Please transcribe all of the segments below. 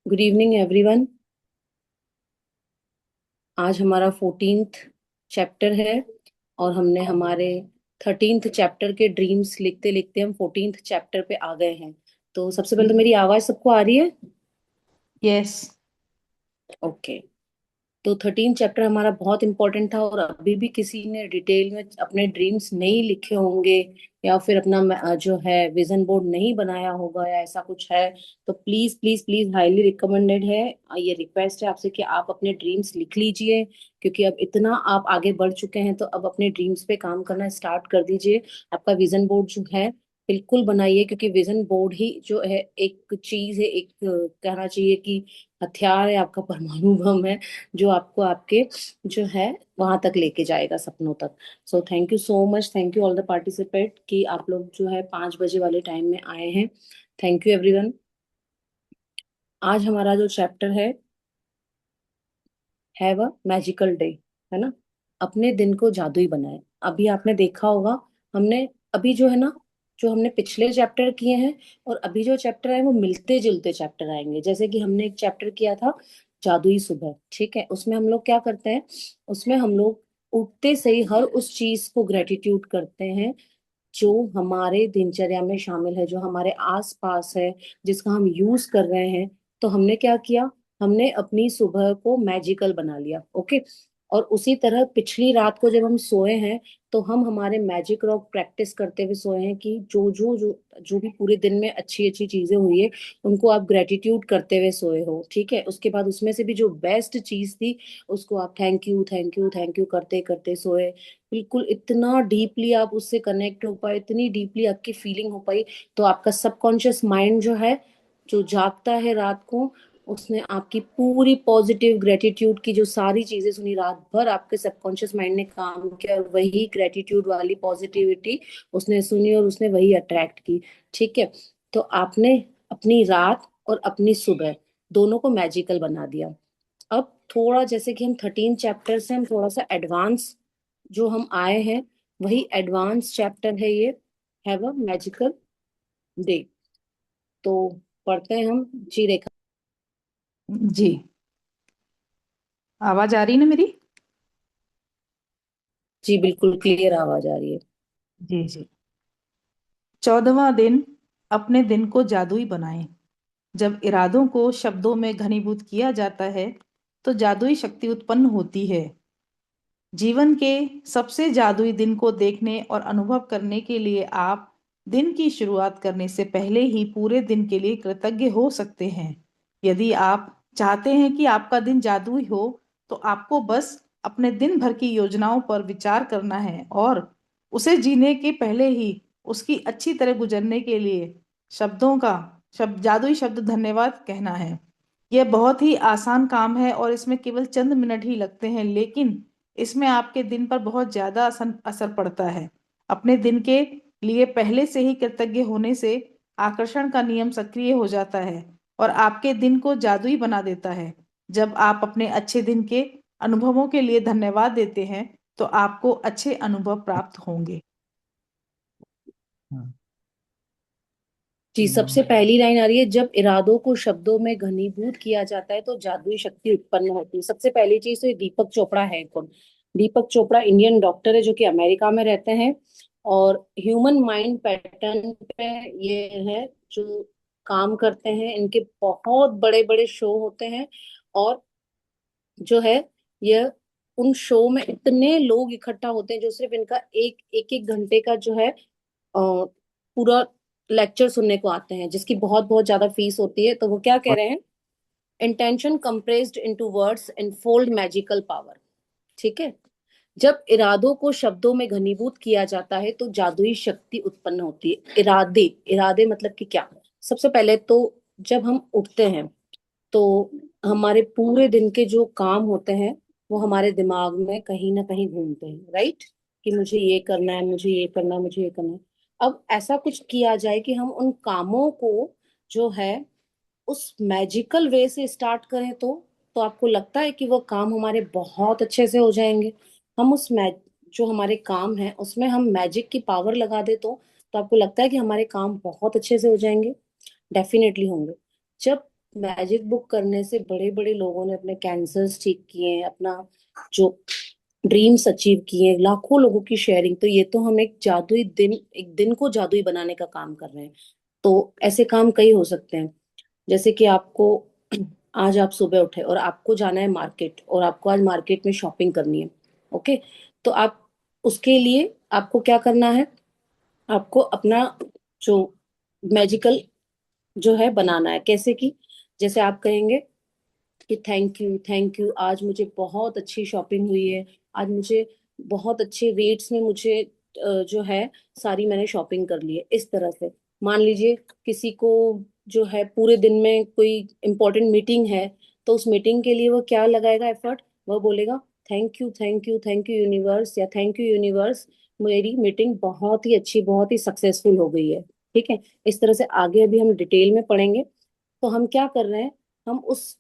Good evening everyone. आज हमारा 14th chapter है और हमने हमारे 13th चैप्टर के ड्रीम्स लिखते लिखते हम 14th चैप्टर पे आ गए हैं। तो सबसे पहले तो मेरी आवाज सबको आ रही है? यस। ओके। तो 13 चैप्टर हमारा बहुत इंपॉर्टेंट था और अभी भी किसी ने डिटेल में अपने ड्रीम्स नहीं लिखे होंगे या फिर अपना जो है विजन बोर्ड नहीं बनाया होगा या ऐसा कुछ है, तो please please please highly recommended है। ये रिक्वेस्ट है आपसे कि आप अपने ड्रीम्स लिख लीजिए, क्योंकि अब इतना आप आगे बढ़ चुके हैं तो अब अपने ड्रीम्स पे काम करना स्टार्ट कर दीजिए। आपका विजन बोर्ड जो है बिल्कुल बनाइए, क्योंकि विजन बोर्ड ही जो है एक चीज है, एक कहना चाहिए कि हथियार है, आपका परमाणु बम है, जो आपको आपके जो है वहां तक लेके जाएगा, सपनों तक। So thank you so much, thank you all the participate कि आप लोग जो है 5 बजे वाले टाइम में आए हैं। Thank you everyone. आज हमारा जो चैप्टर है, हैव अ मैजिकल डे, है ना। अपने दिन को जादुई बनाए। अभी आपने देखा होगा, हमने अभी जो है ना, जो हमने पिछले चैप्टर किए हैं और अभी जो चैप्टर है वो मिलते जुलते चैप्टर आएंगे। जैसे कि हमने एक चैप्टर किया था जादुई सुबह, ठीक है। उसमें हम लोग क्या करते हैं, उसमें हम लोग उठते से ही हर उस चीज को ग्रेटिट्यूड करते हैं जो हमारे दिनचर्या में शामिल है, जो हमारे आस पास है, जिसका हम यूज कर रहे हैं। तो हमने क्या किया, हमने अपनी सुबह को मैजिकल बना लिया। ओके। और उसी तरह पिछली रात को जब हम सोए हैं, तो हम हमारे मैजिक रॉक प्रैक्टिस करते हुए सोए हैं कि जो भी पूरे दिन में अच्छी अच्छी चीजें हुई है उनको आप ग्रेटिट्यूड करते हुए सोए हो, ठीक है। उसके बाद उसमें से भी जो बेस्ट चीज थी उसको आप thank you thank you thank you करते करते सोए। बिल्कुल इतना डीपली आप उससे कनेक्ट हो पाए, इतनी डीपली आपकी फीलिंग हो पाई। तो आपका सबकॉन्शियस माइंड जो है, जो जागता है रात को, उसने आपकी पूरी पॉजिटिव ग्रेटिट्यूड की जो सारी चीजें सुनी, रात भर आपके सबकॉन्शियस माइंड ने काम किया और वही ग्रेटिट्यूड वाली पॉजिटिविटी उसने सुनी और उसने वही अट्रैक्ट की, ठीक है। तो आपने अपनी रात और अपनी सुबह दोनों को मैजिकल बना दिया। अब थोड़ा जैसे कि हम 13 चैप्टर से हम थोड़ा सा एडवांस जो हम आए हैं, वही एडवांस चैप्टर है ये, हैव अ मैजिकल डे। तो पढ़ते हैं हम। जी रेखा। जी। आवाज आ रही ना मेरी? जी बिल्कुल क्लियर आवाज आ रही है। जी जी। 14वां दिन। अपने दिन को जादुई बनाएं। जब इरादों को शब्दों में घनीभूत किया जाता है तो जादुई शक्ति उत्पन्न होती है। जीवन के सबसे जादुई दिन को देखने और अनुभव करने के लिए आप दिन की शुरुआत करने से पहले ही पूरे दिन के लिए कृतज्ञ हो सकते हैं। यदि आप चाहते हैं कि आपका दिन जादुई हो तो आपको बस अपने दिन भर की योजनाओं पर विचार करना है और उसे जीने के पहले ही उसकी अच्छी तरह गुजरने के लिए शब्दों का जादुई शब्द धन्यवाद कहना है। यह बहुत ही आसान काम है और इसमें केवल चंद मिनट ही लगते हैं, लेकिन इसमें आपके दिन पर बहुत ज्यादा असर असर पड़ता है। अपने दिन के लिए पहले से ही कृतज्ञ होने से आकर्षण का नियम सक्रिय हो जाता है और आपके दिन को जादुई बना देता है। जब आप अपने अच्छे दिन के अनुभवों के लिए धन्यवाद देते हैं तो आपको अच्छे अनुभव प्राप्त होंगे। हाँ। जी, सबसे पहली लाइन आ रही है, जब इरादों को शब्दों में घनीभूत किया जाता है तो जादुई शक्ति उत्पन्न होती है। सबसे पहली चीज तो ये दीपक चोपड़ा है कौन? दीपक चोपड़ा इंडियन डॉक्टर है जो कि अमेरिका में रहते हैं और ह्यूमन माइंड पैटर्न पे ये है जो काम करते हैं। इनके बहुत बड़े बड़े शो होते हैं और जो है ये उन शो में इतने लोग इकट्ठा होते हैं जो सिर्फ इनका एक एक एक घंटे का जो है पूरा लेक्चर सुनने को आते हैं, जिसकी बहुत बहुत ज्यादा फीस होती है। तो वो क्या कह रहे हैं, intention compressed into words enfold magical power, ठीक है। जब इरादों को शब्दों में घनीभूत किया जाता है तो जादुई शक्ति उत्पन्न होती है। इरादे, इरादे मतलब कि क्या? सबसे पहले तो जब हम उठते हैं तो हमारे पूरे दिन के जो काम होते हैं वो हमारे दिमाग में कहीं ना कहीं घूमते हैं, राइट। कि मुझे ये करना है, मुझे ये करना है, मुझे ये करना है। अब ऐसा कुछ किया जाए कि हम उन कामों को जो है उस मैजिकल वे से स्टार्ट करें, तो आपको लगता है कि वो काम हमारे बहुत अच्छे से हो जाएंगे। हम उस मैज जो हमारे काम है उसमें हम मैजिक की पावर लगा दे तो आपको लगता है कि हमारे काम बहुत अच्छे से हो जाएंगे? डेफिनेटली होंगे। जब मैजिक बुक करने से बड़े बड़े लोगों ने अपने कैंसर्स ठीक किए हैं, अपना जो ड्रीम्स अचीव किए हैं, लाखों लोगों की शेयरिंग। तो ये तो हम एक जादुई दिन, एक दिन को जादुई बनाने का काम कर रहे हैं। तो ऐसे काम कई हो सकते हैं। जैसे कि आपको आज आप सुबह उठे और आपको जाना है मार्केट, और आपको आज मार्केट में शॉपिंग करनी है। ओके। तो आप उसके लिए आपको क्या करना है, आपको अपना जो मैजिकल जो है बनाना है। कैसे कि जैसे आप कहेंगे कि थैंक यू थैंक यू, आज मुझे बहुत अच्छी शॉपिंग हुई है, आज मुझे बहुत अच्छे रेट्स में मुझे जो है सारी मैंने शॉपिंग कर ली है, इस तरह से। मान लीजिए किसी को जो है पूरे दिन में कोई इंपॉर्टेंट मीटिंग है, तो उस मीटिंग के लिए वो क्या लगाएगा एफर्ट, वो बोलेगा thank you thank you thank you universe, या थैंक यू यूनिवर्स, मेरी मीटिंग बहुत ही अच्छी, बहुत ही सक्सेसफुल हो गई है। ठीक है। इस तरह से आगे अभी हम डिटेल में पढ़ेंगे। तो हम क्या कर रहे हैं, हम उस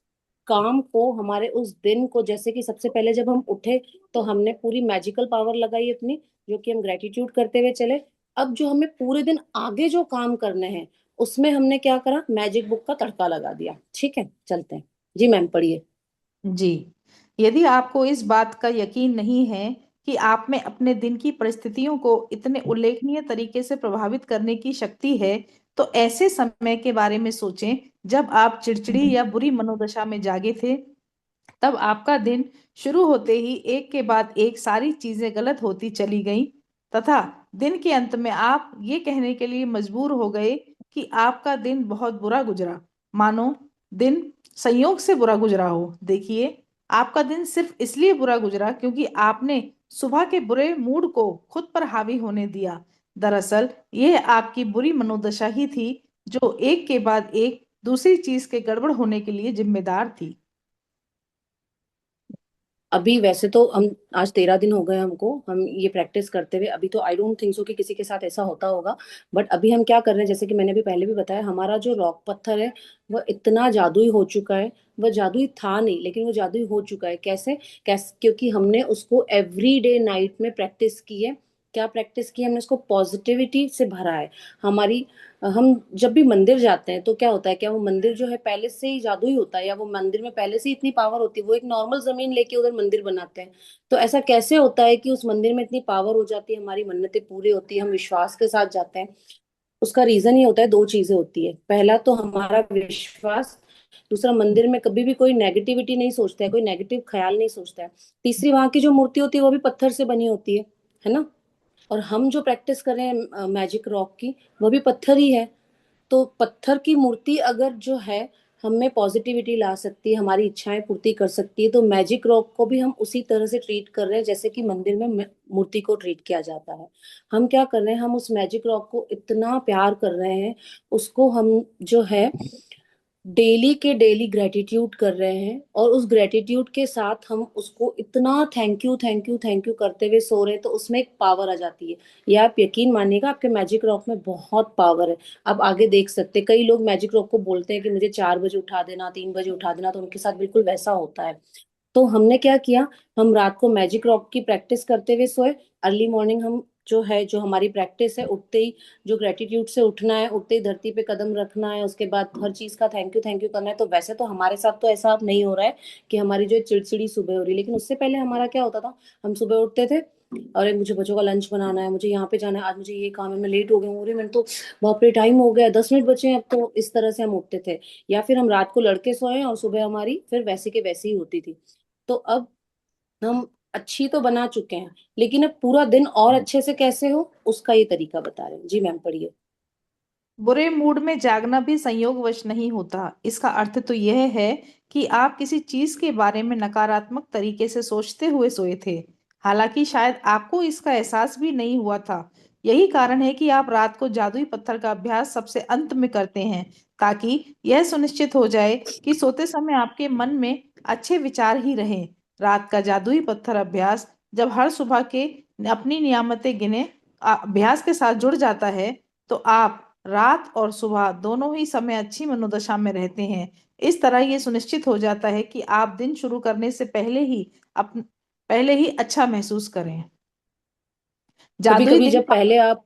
काम को, हमारे उस दिन को, जैसे कि सबसे पहले जब हम उठे तो हमने पूरी मैजिकल पावर लगाई अपनी, जो कि हम ग्रेटिट्यूड करते हुए चले। अब जो हमें पूरे दिन आगे जो काम करने हैं, उसमें हमने क्या करा, मैजिक बुक का तड़का लगा दिया। ठीक है, चलते हैं। जी मैम, पढ़िए। जी, यदि आपको इस बात का यकीन नहीं है कि आप में अपने दिन की परिस्थितियों को इतने उल्लेखनीय तरीके से प्रभावित करने की शक्ति है, तो ऐसे समय के बारे में सोचें जब आप चिड़चिड़ी या बुरी मनोदशा में जागे थे। तब आपका दिन शुरू होते ही एक के बाद एक सारी चीजें गलत होती चली गईं, तथा दिन के अंत में आप ये कहने के लिए मजबूर हो गए कि आपका दिन बहुत बुरा गुजरा, मानो दिन संयोग से बुरा गुजरा हो। देखिए, आपका दिन सिर्फ इसलिए बुरा गुजरा क्योंकि आपने सुबह के बुरे मूड को खुद पर हावी होने दिया। दरअसल यह आपकी बुरी मनोदशा ही थी जो एक के बाद एक दूसरी चीज के गड़बड़ होने के लिए जिम्मेदार थी। अभी वैसे तो हम आज 13 दिन हो गए हमको, हम ये प्रैक्टिस करते हुए। अभी तो आई डोंट थिंक सो कि किसी के साथ ऐसा होता होगा। बट अभी हम क्या कर रहे हैं, जैसे कि मैंने भी पहले भी बताया, हमारा जो रॉक पत्थर है वह इतना जादुई हो चुका है। वह जादुई था नहीं, लेकिन वो जादुई हो चुका है। कैसे कैसे क्योंकि हमने उसको एवरी डे नाइट में प्रैक्टिस की है। क्या प्रैक्टिस की है? हमने उसको पॉजिटिविटी से भरा है। हमारी हम जब भी मंदिर जाते हैं तो क्या होता है, क्या वो मंदिर जो है पहले से ही जादुई होता है, या वो मंदिर में पहले से ही इतनी पावर होती है? वो एक नॉर्मल जमीन लेके उधर मंदिर बनाते हैं। तो ऐसा कैसे होता है कि उस मंदिर में इतनी पावर हो जाती है, हमारी मन्नतें पूरी होती है, हम विश्वास के साथ जाते हैं? उसका रीजन ये होता है, दो चीजें होती है। पहला तो हमारा विश्वास, दूसरा मंदिर में कभी भी कोई नेगेटिविटी नहीं सोचता है, कोई नेगेटिव ख्याल नहीं सोचता है। तीसरी, वहां की जो मूर्ति होती है वो भी पत्थर से बनी होती है ना। और हम जो प्रैक्टिस कर रहे हैं मैजिक रॉक की, वो भी पत्थर ही है। तो पत्थर की मूर्ति अगर जो है हमें पॉजिटिविटी ला सकती है, हमारी इच्छाएं पूर्ति कर सकती है, तो मैजिक रॉक को भी हम उसी तरह से ट्रीट कर रहे हैं जैसे कि मंदिर में मूर्ति को ट्रीट किया जाता है। हम क्या कर रहे हैं, हम उस मैजिक रॉक को इतना प्यार कर रहे हैं, उसको हम जो है डेली के डेली ग्रेटिट्यूड कर रहे हैं, और उस ग्रेटिट्यूड के साथ हम उसको इतना thank you thank you thank you करते हुए सो रहे हैं, तो उसमें एक पावर आ जाती है। ये आप यकीन मानिएगा, आपके मैजिक रॉक में बहुत पावर है। आप आगे देख सकते हैं, कई लोग मैजिक रॉक को बोलते हैं कि मुझे 4 बजे उठा देना, 3 बजे उठा देना, तो उनके साथ बिल्कुल वैसा होता है। तो हमने क्या किया, हम रात को मैजिक रॉक की प्रैक्टिस करते हुए सोए। अर्ली मॉर्निंग हम जो है, जो हमारी प्रैक्टिस है, उठते ही जो ग्रेटिट्यूड से उठना है, उठते ही धरती पे कदम रखना है, उसके बाद हर चीज का थैंक यू करना है। तो वैसे तो हमारे साथ तो ऐसा अब नहीं हो रहा है कि हमारी जो चिड़चिड़ी सुबह हो रही है, लेकिन उससे पहले हमारा क्या होता था, हम सुबह उठते थे, अरे मुझे बच्चों का लंच बनाना है, मुझे यहाँ पे जाना है, आज मुझे ये काम है, मैं लेट हो गई हूँ, अरे मैंने तो बाप रे टाइम हो गया, 10 मिनट बचे हैं अब तो। इस तरह से हम उठते थे। या फिर हम रात को लड़के सोए और सुबह हमारी फिर वैसी के वैसी ही होती थी। तो अब हम अच्छी तो बना चुके हैं, लेकिन अब पूरा दिन और अच्छे से कैसे हो, उसका ये तरीका बता रहे हैं। जी मैम, पढ़िए। बुरे मूड में जागना भी संयोगवश नहीं होता। इसका अर्थ तो यह है कि आप किसी चीज के बारे में नकारात्मक तरीके से सोचते हुए सोए थे, हालांकि शायद आपको इसका एहसास भी नहीं हुआ था। यही कारण है कि आप रात को जादुई पत्थर का अभ्यास सबसे अंत में करते हैं, ताकि यह सुनिश्चित हो जाए कि सोते समय आपके मन में अच्छे विचार ही रहें। रात का जादुई पत्थर अभ्यास जब हर सुबह के अपनी नियामतें गिने अभ्यास के साथ जुड़ जाता है, तो आप रात और सुबह दोनों ही समय अच्छी मनोदशा में रहते हैं। इस तरह ये सुनिश्चित हो जाता है कि आप दिन शुरू करने से पहले ही अच्छा महसूस करें। कभी जादुई कभी दिन जब पहले आप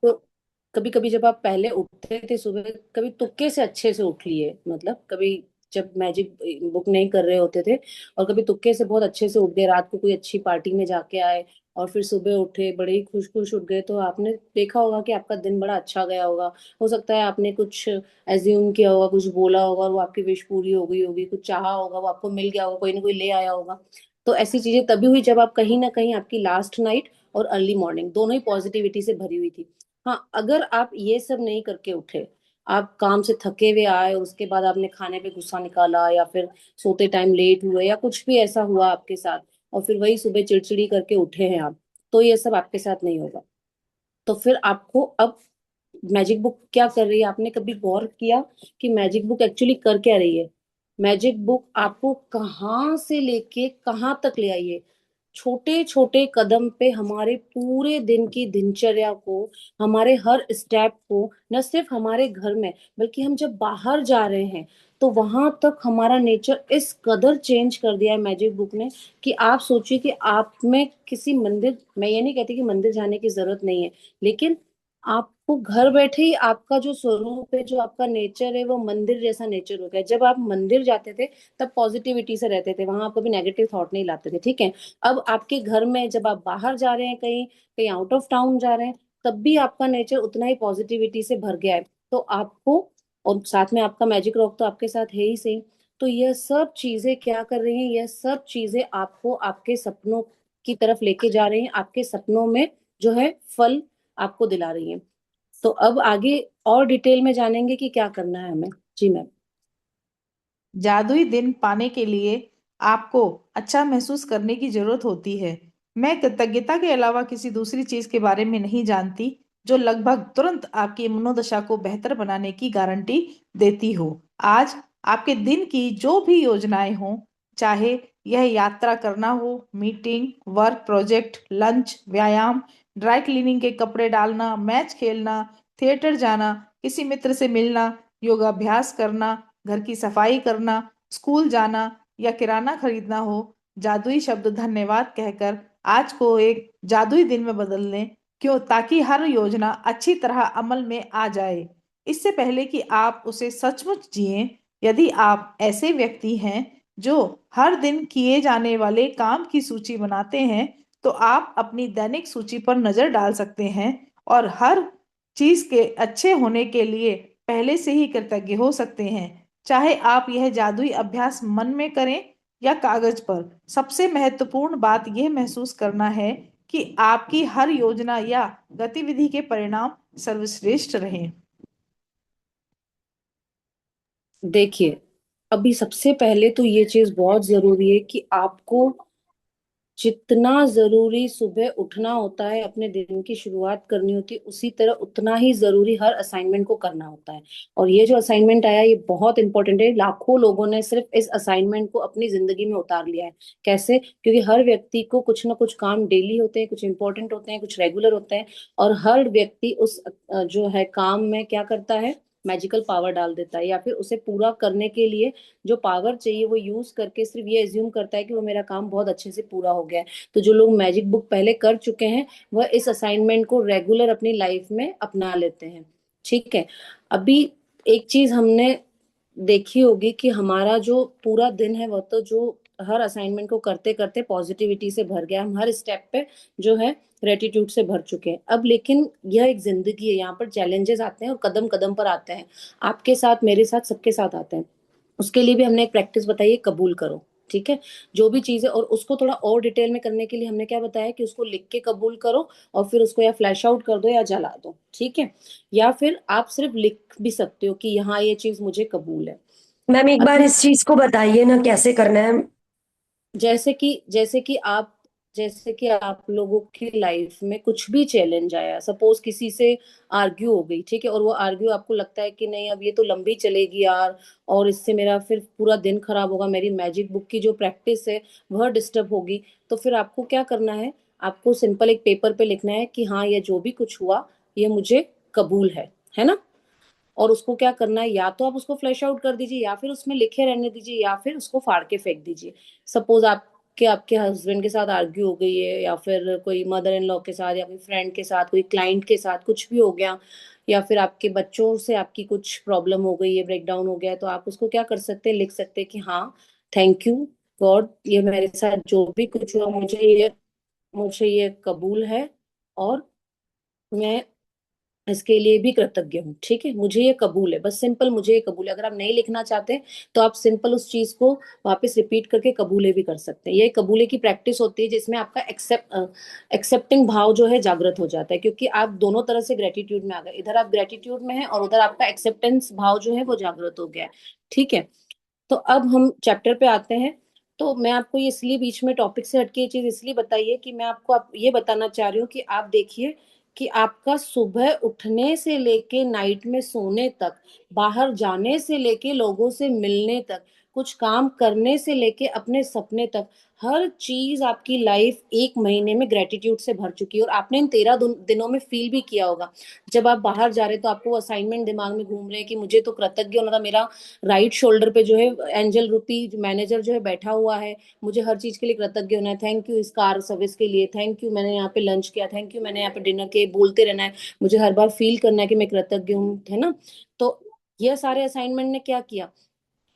कभी कभी जब आप पहले उठते थे सुबह, कभी तुक्के से अच्छे से उठ लिए, मतलब कभी जब मैजिक बुक नहीं कर रहे होते थे, और कभी तुक्के से बहुत अच्छे से उठ गए, रात को कोई अच्छी पार्टी में जाके आए और फिर सुबह उठे बड़े ही खुश खुश उठ गए, तो आपने देखा होगा कि आपका दिन बड़ा अच्छा गया होगा। हो सकता है आपने कुछ एज्यूम किया होगा, कुछ बोला होगा और वो आपकी विश पूरी हो गई होगी, कुछ चाहा होगा वो आपको मिल गया होगा, कोई ना कोई ले आया होगा। तो ऐसी चीजें तभी हुई जब आप कहीं ना कहीं, आपकी लास्ट नाइट और अर्ली मॉर्निंग दोनों ही पॉजिटिविटी से भरी हुई थी। हाँ, अगर आप ये सब नहीं करके उठे, आप काम से थके हुए आए और उसके बाद आपने खाने पे गुस्सा निकाला, या फिर सोते टाइम लेट हुए, या कुछ भी ऐसा हुआ आपके साथ, और फिर वही सुबह चिड़चिड़ी करके उठे हैं आप, तो ये सब आपके साथ नहीं होगा। तो फिर आपको अब मैजिक बुक क्या कर रही है, आपने कभी गौर किया कि मैजिक बुक एक्चुअली कर क्या रही है? मैजिक बुक आपको कहाँ से लेके कहाँ तक ले आई है। छोटे छोटे कदम पे हमारे पूरे दिन की दिनचर्या को, हमारे हर स्टेप को, न सिर्फ हमारे घर में बल्कि हम जब बाहर जा रहे हैं तो वहां तक हमारा नेचर इस कदर चेंज कर दिया है मैजिक बुक ने, कि आप सोचिए कि आप में किसी मंदिर, मैं ये नहीं कहती कि मंदिर जाने की जरूरत नहीं है, लेकिन आपको घर बैठे ही आपका जो स्वरूप है, जो आपका नेचर है, वो मंदिर जैसा नेचर हो गया। जब आप मंदिर जाते थे तब पॉजिटिविटी से रहते थे, वहां आप कभी नेगेटिव थॉट नहीं लाते थे, ठीक है। अब आपके घर में जब आप बाहर जा रहे हैं, कहीं कहीं आउट ऑफ टाउन जा रहे हैं, तब भी आपका नेचर उतना ही पॉजिटिविटी से भर गया है। तो आपको, और साथ में आपका मैजिक रॉक तो आपके साथ है ही सही, तो यह सब चीजें क्या कर रही हैं, यह सब चीजें आपको आपके सपनों की तरफ लेके जा रही हैं, आपके सपनों में जो है फल आपको दिला रही हैं। तो अब आगे और डिटेल में जानेंगे कि क्या करना है हमें। जी मैम। जादुई दिन पाने के लिए आपको अच्छा महसूस करने की जरूरत होती है। मैं कृतज्ञता के अलावा किसी दूसरी चीज के बारे में नहीं जानती जो लगभग तुरंत आपकी मनोदशा को बेहतर बनाने की गारंटी देती हो। आज आपके दिन की जो भी योजनाएं हों, चाहे यह यात्रा करना हो, मीटिंग, वर्क प्रोजेक्ट, लंच, व्यायाम, ड्राई क्लीनिंग के कपड़े डालना, मैच खेलना, थिएटर जाना, किसी मित्र से मिलना, योगाभ्यास करना, घर की सफाई करना, स्कूल जाना या किराना खरीदना हो, जादुई शब्द धन्यवाद कहकर आज को एक जादुई दिन में बदल लें। क्यों? ताकि हर योजना अच्छी तरह अमल में आ जाए इससे पहले कि आप उसे सचमुच जिएं। यदि आप ऐसे व्यक्ति हैं जो हर दिन किए जाने वाले काम की सूची बनाते हैं, तो आप अपनी दैनिक सूची पर नजर डाल सकते हैं और हर चीज के अच्छे होने के लिए पहले से ही कृतज्ञ हो सकते हैं। चाहे आप यह जादुई अभ्यास मन में करें या कागज पर, सबसे महत्वपूर्ण बात यह महसूस करना है कि आपकी हर योजना या गतिविधि के परिणाम सर्वश्रेष्ठ रहें। देखिए, अभी सबसे पहले तो ये चीज बहुत जरूरी है कि आपको जितना जरूरी सुबह उठना होता है, अपने दिन की शुरुआत करनी होती है, उसी तरह उतना ही जरूरी हर असाइनमेंट को करना होता है। और ये जो असाइनमेंट आया ये बहुत इंपॉर्टेंट है, लाखों लोगों ने सिर्फ इस असाइनमेंट को अपनी जिंदगी में उतार लिया है। कैसे? क्योंकि हर व्यक्ति को कुछ ना कुछ काम डेली होते हैं, कुछ इंपॉर्टेंट होते हैं, कुछ रेगुलर होते हैं, और हर व्यक्ति उस जो है काम में क्या करता है, मैजिकल पावर डाल देता है, या फिर उसे पूरा करने के लिए जो पावर चाहिए वो यूज करके सिर्फ ये एज्यूम करता है कि वो मेरा काम बहुत अच्छे से पूरा हो गया है। तो जो लोग मैजिक बुक पहले कर चुके हैं, वह इस असाइनमेंट को रेगुलर अपनी लाइफ में अपना लेते हैं। ठीक है। अभी एक चीज हमने देखी होगी कि हमारा जो पूरा दिन है वह तो जो हर असाइनमेंट को करते करते पॉजिटिविटी से भर गया, हम हर स्टेप पे जो है ग्रेटिट्यूड से भर चुके हैं। अब लेकिन यह एक जिंदगी है, यहाँ पर चैलेंजेस आते हैं और कदम कदम पर आते हैं, आपके साथ, मेरे साथ, सबके साथ आते हैं। उसके लिए भी हमने एक प्रैक्टिस बताई है, कबूल करो। ठीक है। जो भी चीज है, और उसको थोड़ा और डिटेल में करने के लिए हमने क्या बताया कि उसको लिख के कबूल करो, और फिर उसको या फ्लैश आउट कर दो या जला दो। ठीक है। या फिर आप सिर्फ लिख भी सकते हो कि यहाँ ये चीज मुझे कबूल है। मैम एक बार अभी इस चीज को बताइए ना कैसे करना है। जैसे कि आप लोगों की लाइफ में कुछ भी चैलेंज आया, सपोज किसी से आर्ग्यू हो गई, ठीक है, और वो आर्ग्यू आपको लगता है कि नहीं अब ये तो लंबी चलेगी यार, और इससे मेरा फिर पूरा दिन खराब होगा, मेरी मैजिक बुक की जो प्रैक्टिस है वह डिस्टर्ब होगी। तो फिर आपको क्या करना है, आपको सिंपल एक पेपर पे लिखना है कि हाँ ये जो भी कुछ हुआ ये मुझे कबूल है ना। और उसको क्या करना है, या तो आप उसको फ्लैश आउट कर दीजिए, या फिर उसमें लिखे रहने दीजिए, या फिर उसको फाड़ के फेंक दीजिए। सपोज आप कि आपके हस्बैंड के साथ आर्ग्यू हो गई है, या फिर कोई मदर इन लॉ के साथ, या कोई फ्रेंड के साथ, कोई क्लाइंट के साथ कुछ भी हो गया, या फिर आपके बच्चों से आपकी कुछ प्रॉब्लम हो गई है, ब्रेकडाउन हो गया है, तो आप उसको क्या कर सकते हैं, लिख सकते हैं कि हाँ, थैंक यू गॉड, ये मेरे साथ जो भी कुछ हुआ, मुझे ये कबूल है, और मैं इसके लिए भी कृतज्ञ हूँ। ठीक है, मुझे ये कबूल है, बस सिंपल मुझे ये कबूल है। अगर आप नहीं लिखना चाहते तो आप सिंपल उस चीज को वापस रिपीट करके कबूले भी कर सकते हैं। ये कबूले की प्रैक्टिस होती है जिसमें आपका एक्सेप्टिंग भाव जो है जागृत हो जाता है, क्योंकि आप दोनों तरह से ग्रेटिट्यूड में आ गए, इधर आप ग्रेटिट्यूड में हैं और उधर आपका एक्सेप्टेंस भाव जो है वो जागृत हो गया है। ठीक है, तो अब हम चैप्टर पे आते हैं। तो मैं आपको ये इसलिए बीच में टॉपिक से हटके ये चीज इसलिए बताई है कि मैं आपको ये बताना चाह रही हूँ कि आप देखिए कि आपका सुबह उठने से लेके नाइट में सोने तक, बाहर जाने से लेके लोगों से मिलने तक, कुछ काम करने से लेके अपने सपने तक, हर चीज आपकी लाइफ एक महीने में ग्रेटिट्यूड से भर चुकी है। और आपने इन 13 दिनों में फील भी किया होगा, जब आप बाहर जा रहे तो आपको असाइनमेंट दिमाग में घूम रहे हैं कि मुझे तो कृतज्ञ होना था, मेरा राइट शोल्डर पे जो है एंजल रूपी मैनेजर जो है बैठा हुआ है, मुझे हर चीज के लिए कृतज्ञ होना है, थैंक यू इस कार सर्विस के लिए, थैंक यू मैंने यहाँ पे लंच किया, थैंक यू मैंने यहाँ पे डिनर किया, बोलते रहना है, मुझे हर बार फील करना है कि मैं कृतज्ञ हूँ, है ना। तो ये सारे असाइनमेंट ने क्या किया,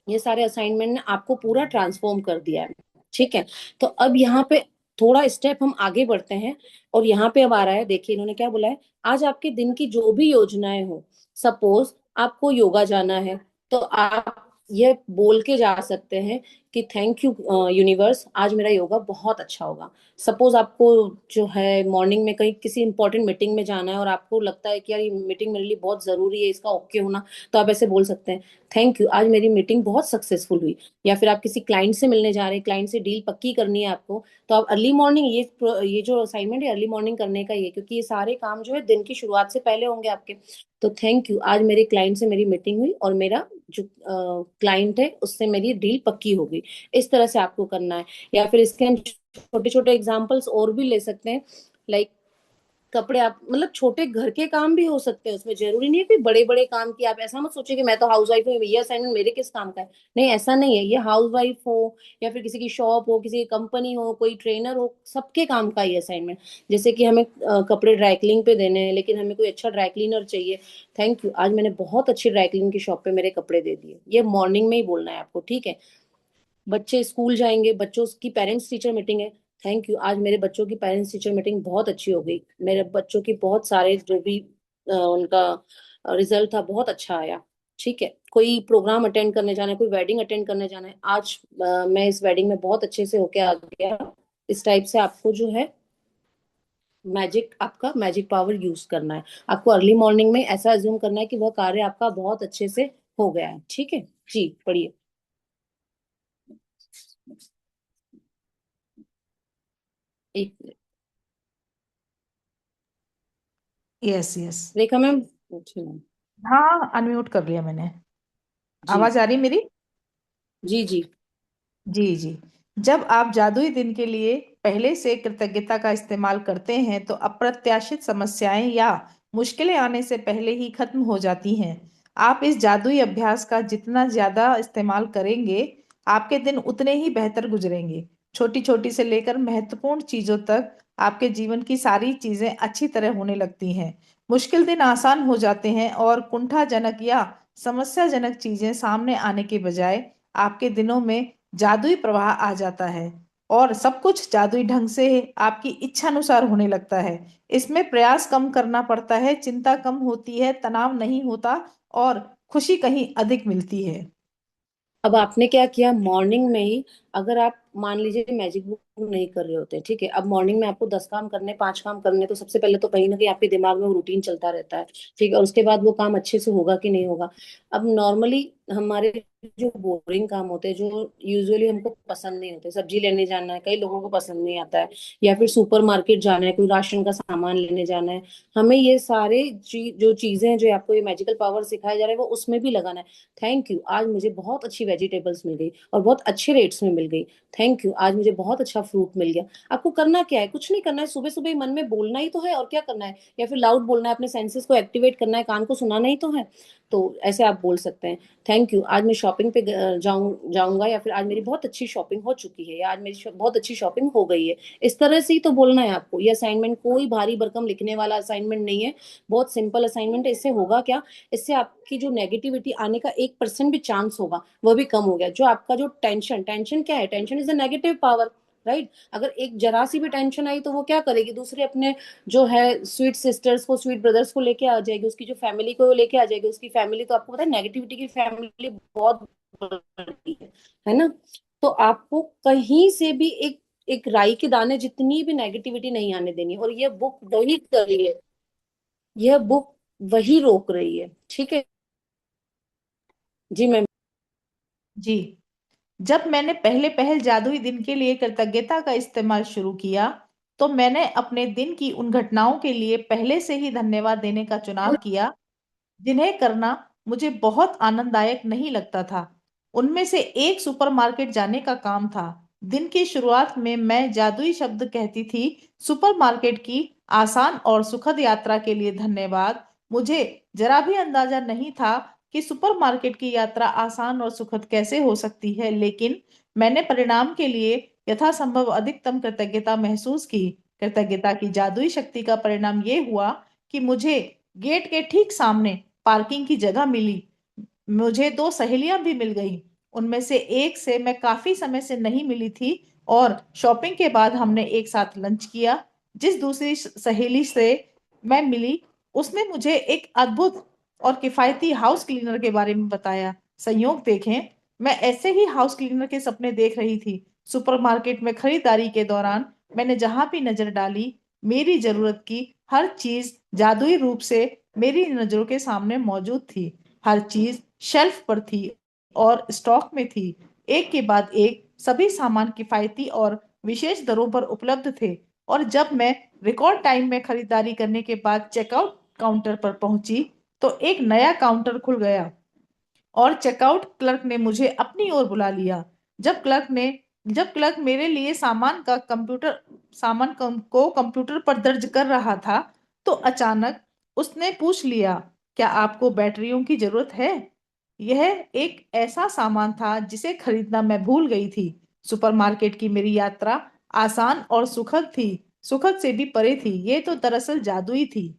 ये सारे असाइनमेंट ने आपको पूरा ट्रांसफॉर्म कर दिया है। ठीक है, तो अब यहाँ पे थोड़ा स्टेप हम आगे बढ़ते हैं, और यहाँ पे अब आ रहा है, देखिए इन्होंने क्या बोला है, आज आपके दिन की जो भी योजनाएं हो, सपोज आपको योगा जाना है, तो आप ये बोल के जा सकते हैं कि थैंक यू यूनिवर्स, आज मेरा योगा बहुत अच्छा होगा। सपोज आपको जो है मॉर्निंग में कहीं किसी इंपॉर्टेंट मीटिंग में जाना है, और आपको लगता है कि यार ये मीटिंग मेरे लिए बहुत जरूरी है, इसका ओके होना, तो आप ऐसे बोल सकते हैं, थैंक यू, आज मेरी मीटिंग बहुत सक्सेसफुल हुई। या फिर आप किसी क्लाइंट से मिलने जा रहे हैं, क्लाइंट से डील पक्की करनी है आपको, तो आप अर्ली मॉर्निंग, ये जो असाइनमेंट है अर्ली मॉर्निंग करने का, ये क्योंकि ये सारे काम जो है दिन की शुरुआत से पहले होंगे आपके। तो थैंक यू, आज मेरे क्लाइंट से मेरी मीटिंग हुई और मेरा जो क्लाइंट है उससे मेरी डील पक्की हो गई। इस तरह से आपको करना है। या फिर इसके हम छोटे छोटे एग्जाम्पल्स और भी ले सकते हैं, लाइक कपड़े, आप मतलब छोटे घर के काम भी हो सकते हैं, उसमें जरूरी नहीं है कि बड़े बड़े काम की। आप ऐसा मत सोचिए कि मैं तो हाउस वाइफ हूँ, ये असाइनमेंट मेरे किस काम का है। नहीं, ऐसा नहीं है, ये हाउस वाइफ हो या फिर किसी की शॉप हो, किसी की कंपनी हो, कोई ट्रेनर हो, सबके काम का ये असाइनमेंट। जैसे कि हमें कपड़े ड्राई क्लीनिंग पे देने हैं, लेकिन हमें कोई अच्छा ड्राई क्लीनर चाहिए, थैंक यू, आज मैंने बहुत अच्छी ड्राई क्लीनिंग की शॉप पे मेरे कपड़े दे दिए। ये मॉर्निंग में ही बोलना है आपको। ठीक है, बच्चे स्कूल जाएंगे, बच्चों की पेरेंट्स टीचर मीटिंग है, थैंक यू, आज मेरे बच्चों की पेरेंट्स टीचर मीटिंग बहुत अच्छी हो गई, मेरे बच्चों की बहुत सारे जो भी उनका रिजल्ट था बहुत अच्छा आया। ठीक है, कोई प्रोग्राम अटेंड करने जाना है, कोई वेडिंग अटेंड करने जाना है, आज मैं इस वेडिंग में बहुत अच्छे से होके आ गया। इस टाइप से आपको जो है मैजिक, आपका मैजिक पावर यूज करना है। आपको अर्ली मॉर्निंग में ऐसा अज्यूम करना है कि वह कार्य आपका बहुत अच्छे से हो गया है। ठीक है जी, पढ़िए। एक minute. Yes yes. Rekha ma'am, पूछिए मैम। हाँ, अनम्यूट कर लिया मैंने। जी आवाज आ रही मेरी? जी जी। जी जी। जब आप जादुई दिन के लिए पहले से कृतज्ञता का इस्तेमाल करते हैं तो अप्रत्याशित समस्याएं या मुश्किलें आने से पहले ही खत्म हो जाती हैं। आप इस जादुई अभ्यास का जितना ज्यादा इस्तेमाल करेंगे, आपके दिन उतने ही बेहतर गुजरेंगे। छोटी छोटी से लेकर महत्वपूर्ण चीजों तक आपके जीवन की सारी चीजें अच्छी तरह होने लगती हैं। मुश्किल दिन आसान हो जाते हैं और कुंठाजनक या समस्याजनक चीजें सामने आने के बजाय आपके दिनों में जादुई प्रवाह आ जाता है और सब कुछ जादुई ढंग से आपकी इच्छा अनुसार होने लगता है। इसमें प्रयास कम करना पड़ता है, चिंता कम होती है, तनाव नहीं होता और खुशी कहीं अधिक मिलती है। अब आपने क्या किया, मॉर्निंग में ही, अगर आप मान लीजिए मैजिक बुक नहीं कर रहे होते, ठीक है, अब मॉर्निंग में आपको 10 काम करने, 5 काम करने, तो सबसे पहले तो कहीं ना कहीं आपके दिमाग में वो रूटीन चलता रहता है। ठीक है, और उसके बाद वो काम अच्छे से होगा कि नहीं होगा। अब नॉर्मली हमारे जो बोरिंग काम होते हैं, जो यूजुअली हमको पसंद नहीं होते, सब्जी लेने जाना है, कई लोगों को पसंद नहीं आता है, या फिर सुपर मार्केट जाना है, कोई राशन का सामान लेने जाना है, हमें ये सारे जो चीजें हैं, जो आपको ये मैजिकल पावर सिखाया जा रहा है, वो उसमें भी लगाना है। थैंक यू, आज मुझे बहुत अच्छी वेजिटेबल्स मिल गई और बहुत अच्छे रेट्स में मिल गई, थैंक यू, आज मुझे बहुत अच्छा फ्रूट मिल गया। आपको करना क्या है, कुछ नहीं करना है, सुबह सुबह मन में बोलना ही तो है, और क्या करना है, या फिर लाउड बोलना है, अपने सेंसेस को एक्टिवेट करना है, कान को सुनाना ही तो है। तो ऐसे आप बोल सकते हैं, थैंक यू, आज मैं शॉपिंग पे जाऊंगा, या फिर आज मेरी बहुत अच्छी शॉपिंग हो चुकी है, या आज मेरी बहुत अच्छी शॉपिंग हो गई है। इस तरह से ही तो बोलना है आपको। ये असाइनमेंट कोई भारी भरकम लिखने वाला असाइनमेंट नहीं है, बहुत सिंपल असाइनमेंट है। इससे होगा क्या, इससे आपकी जो नेगेटिविटी आने का 1% भी चांस होगा वो भी कम हो गया। जो आपका जो टेंशन, टेंशन क्या है, tension is the negative power, right. अगर एक जरा सी भी टेंशन आई तो वो क्या करेगी, दूसरे अपने जो है स्वीट सिस्टर्स को, स्वीट ब्रदर्स को लेके आ जाएगी, उसकी जो फैमिली को लेके आ जाएगी। उसकी फैमिली तो आपको पता है नेगेटिविटी की फैमिली बहुत बड़ी है ना। तो आपको कहीं से भी एक एक राई के दाने जितनी भी नेगेटिविटी नहीं आने देनी, और ये बुक वही कर रही है, यह बुक वही रोक रही है, ठीक है। जी मैम। जी। जब मैंने पहले पहल जादुई दिन के लिए कृतज्ञता का इस्तेमाल शुरू किया, तो मैंने अपने दिन की उन घटनाओं के लिए पहले से ही धन्यवाद देने का चुनाव किया जिन्हें करना मुझे बहुत आनंददायक नहीं लगता था। उनमें से एक सुपरमार्केट जाने का काम था। दिन की शुरुआत में मैं जादुई शब्द कहती थी, सुपरमार्केट की आसान और सुखद यात्रा के लिए धन्यवाद। मुझे जरा भी अंदाजा नहीं था कि सुपरमार्केट की यात्रा आसान और सुखद कैसे हो सकती है, लेकिन मैंने परिणाम के लिए यथासंभव अधिकतम कृतज्ञता महसूस की। कृतज्ञता की जादुई शक्ति का परिणाम ये हुआ कि मुझे गेट के ठीक सामने पार्किंग की जगह मिली। मुझे दो सहेलियां भी मिल गई। उनमें से एक से मैं काफी समय से नहीं मिली थी और शॉपिंग के बाद हमने एक साथ लंच किया। जिस दूसरी सहेली से मैं मिली, उसने मुझे एक अद्भुत और किफायती हाउस क्लीनर के बारे में बताया। संयोग देखें, मैं ऐसे ही हाउस क्लीनर के सपने देख रही थी। सुपरमार्केट में खरीदारी के दौरान मैंने जहां भी नजर डाली, मेरी जरूरत की हर चीज जादुई रूप से मेरी नजरों के सामने मौजूद थी। हर चीज शेल्फ पर थी और स्टॉक में थी। एक के बाद एक सभी सामान किफायती और विशेष दरों पर उपलब्ध थे। और जब मैं रिकॉर्ड टाइम में खरीदारी करने के बाद चेकआउट काउंटर पर पहुंची, तो एक नया काउंटर खुल गया और चेकआउट क्लर्क ने मुझे अपनी ओर बुला लिया। जब क्लर्क ने जब क्लर्क मेरे लिए को कंप्यूटर पर दर्ज कर रहा था, तो अचानक उसने पूछ लिया, क्या आपको बैटरियों की जरूरत है? यह एक ऐसा सामान था जिसे खरीदना मैं भूल गई थी। सुपरमार्केट की मेरी यात्रा आसान और सुखद थी, सुखद से भी परे थी। ये तो दरअसल जादुई थी।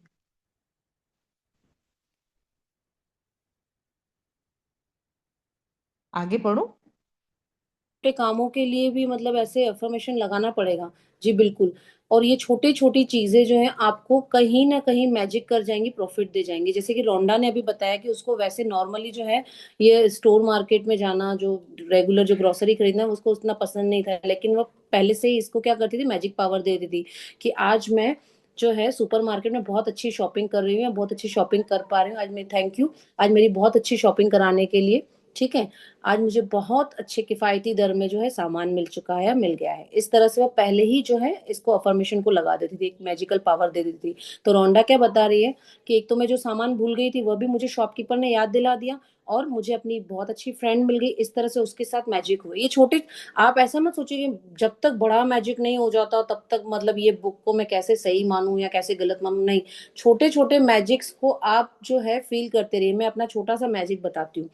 आगे पढ़ूं? छोटे कामों के लिए भी मतलब ऐसे अफर्मेशन लगाना पड़ेगा। जी बिल्कुल। और ये छोटी छोटी चीजें जो है आपको कहीं ना कहीं मैजिक कर जाएंगी, प्रॉफिट दे जाएंगी। जैसे कि रोंडा ने अभी बताया कि उसको वैसे नॉर्मली जो है ये स्टोर मार्केट में जाना, जो रेगुलर जो ग्रोसरी खरीदना, उसको उतना पसंद नहीं था, लेकिन वो पहले से ही इसको क्या करती थी, मैजिक पावर दे देती थी कि आज मैं जो है सुपर मार्केट में बहुत अच्छी शॉपिंग कर रही हूँ, बहुत अच्छी शॉपिंग कर पा रही हूँ आज। मैं थैंक यू, आज मेरी बहुत अच्छी शॉपिंग कराने के लिए, ठीक है। आज मुझे बहुत अच्छे किफायती दर में जो है सामान मिल चुका है, मिल गया है। इस तरह से वो पहले ही जो है इसको अफर्मेशन को लगा देती थी, एक मैजिकल पावर दे देती थी। तो रोंडा क्या बता रही है कि एक तो मैं जो सामान भूल गई थी वह भी मुझे शॉपकीपर ने याद दिला दिया, और मुझे अपनी बहुत अच्छी फ्रेंड मिल गई। इस तरह से उसके साथ मैजिक हुआ। ये छोटे, आप ऐसा मत सोचिए कि जब तक बड़ा मैजिक नहीं हो जाता तब तक मतलब ये बुक को मैं कैसे सही मानूं या कैसे गलत मानूं, नहीं। छोटे छोटे मैजिक्स को आप जो है फील करते रहिए। मैं अपना छोटा सा मैजिक बताती हूँ।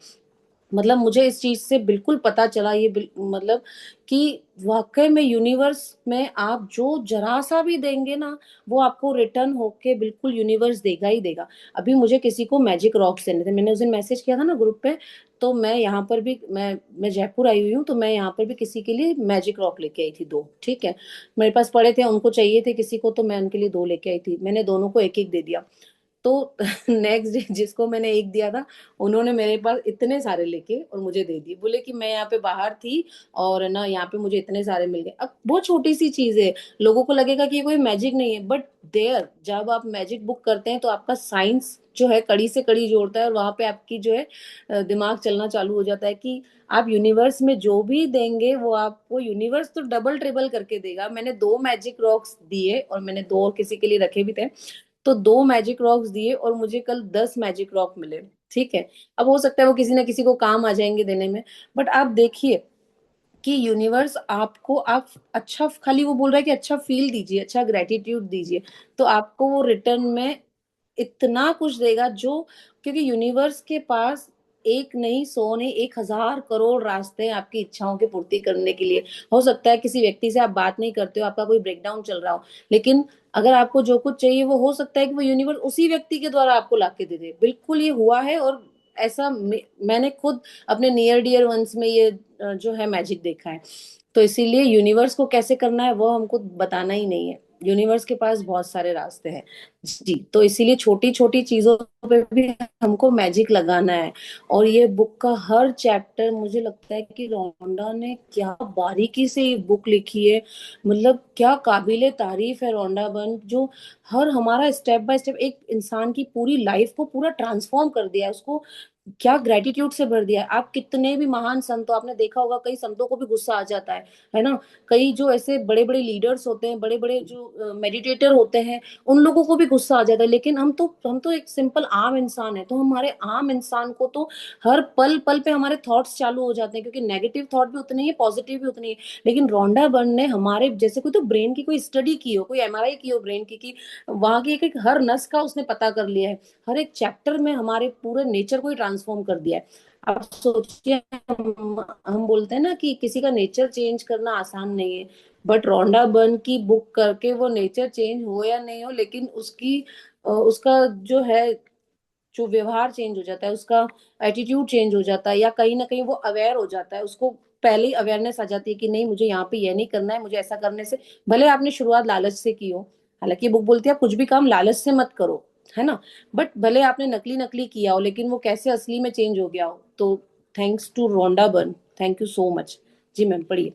मतलब मुझे इस चीज से बिल्कुल पता चला, ये मतलब कि वाकई में यूनिवर्स में आप जो जरा सा भी देंगे ना, वो आपको रिटर्न होके बिल्कुल यूनिवर्स देगा ही देगा। अभी मुझे किसी को मैजिक रॉक्स देने थे, मैंने उस दिन मैसेज किया था ना ग्रुप पे। तो मैं यहाँ पर भी मैं जयपुर आई हुई हूँ, तो मैं यहाँ पर भी किसी के लिए मैजिक रॉक लेके आई थी दो, ठीक है। मेरे पास पड़े थे, उनको चाहिए थे किसी को, तो मैं उनके लिए दो लेके आई थी। मैंने दोनों को एक एक दे दिया। तो नेक्स्ट डे जिसको मैंने एक दिया था, उन्होंने मेरे पास इतने सारे लेके और मुझे दे दिए। बोले कि मैं यहाँ पे बाहर थी और ना यहाँ पे मुझे इतने सारे मिल गए। अब बहुत छोटी सी चीज है, लोगों को लगेगा कि ये कोई मैजिक नहीं है, बट देयर जब आप मैजिक बुक करते हैं तो आपका साइंस जो है कड़ी से कड़ी जोड़ता है, और वहां पे आपकी जो है दिमाग चलना चालू हो जाता है कि आप यूनिवर्स में जो भी देंगे वो आपको यूनिवर्स तो डबल ट्रिपल करके देगा। मैंने दो मैजिक रॉक्स दिए और मैंने दो और किसी के लिए रखे भी थे। तो दो मैजिक रॉक्स दिए और मुझे कल 10 मैजिक रॉक मिले, ठीक है। अब हो सकता है वो किसी ना किसी को काम आ जाएंगे देने में, बट आप देखिए कि यूनिवर्स आपको, आप अच्छा, खाली वो बोल रहा है कि अच्छा फील दीजिए, अच्छा ग्रेटिट्यूड दीजिए, तो आपको वो रिटर्न में इतना कुछ देगा जो, क्योंकि यूनिवर्स के पास एक नहीं, सौ नहीं, 1,000 करोड़ रास्ते हैं आपकी इच्छाओं की पूर्ति करने के लिए। हो सकता है किसी व्यक्ति से आप बात नहीं करते हो, आपका कोई ब्रेकडाउन चल रहा हो, लेकिन अगर आपको जो कुछ चाहिए वो हो सकता है कि वो यूनिवर्स उसी व्यक्ति के द्वारा आपको लाके दे दे। बिल्कुल ये हुआ है, और ऐसा मैंने खुद अपने नियर डियर वंस में ये जो है मैजिक देखा है। तो इसीलिए यूनिवर्स को कैसे करना है वो हमको बताना ही नहीं है, यूनिवर्स के पास बहुत सारे रास्ते हैं। जी, तो इसीलिए छोटी छोटी चीजों पे भी हमको मैजिक लगाना है। और ये बुक का हर चैप्टर, मुझे लगता है कि रोंडा ने क्या बारीकी से ये बुक लिखी है। मतलब क्या काबिले तारीफ है रोंडा बर्न, जो हर हमारा स्टेप बाय स्टेप एक इंसान की पूरी लाइफ को पूरा ट्रांसफॉर्म कर दिया है, उसको क्या ग्रेटिट्यूड से भर दिया है। आप कितने भी महान संत हो, आपने देखा होगा कई संतों को भी गुस्सा आ जाता है ना। कई जो ऐसे बड़े बड़े लीडर्स होते हैं, बड़े बड़े जो मेडिटेटर होते हैं, उन लोगों को भी गुस्सा आ जाता है। लेकिन हम तो एक सिंपल आम इंसान है, तो हमारे आम इंसान को तो हर पल पल पे हमारे थॉट्स चालू हो जाते हैं, क्योंकि नेगेटिव थॉट भी उतने ही पॉजिटिव भी उतनी ही। लेकिन रोंडा बर्न ने हमारे जैसे कोई तो ब्रेन की कोई स्टडी की हो, कोई एमआरआई की हो ब्रेन की, कि वहां की एक एक हर नस का उसने पता कर लिया है। हर एक चैप्टर में हमारे पूरे नेचर को ही ट्रांसफॉर्म कर दिया है। आप सोचिए, हम बोलते हैं ना कि किसी का नेचर चेंज करना आसान नहीं है, बट रोंडा बर्न की बुक करके वो नेचर चेंज हो या नहीं हो, लेकिन उसका जो है, जो व्यवहार चेंज हो जाता है, उसका एटीट्यूड चेंज हो जाता है, या कहीं ना कहीं वो अवेयर हो जाता है, उसको पहले ही अवेयरनेस आ जाती है कि नहीं, मुझे यहाँ पे ये नहीं करना है, मुझे ऐसा करने से, भले आपने शुरुआत लालच से की हो। हालांकि बुक बोलती है आप कुछ भी काम लालच से मत करो, है ना। बट भले आपने नकली नकली किया हो, लेकिन वो कैसे असली में चेंज हो गया हो। तो thanks to Rhonda Byrne, thank you so much. जी मैम, पढ़िए।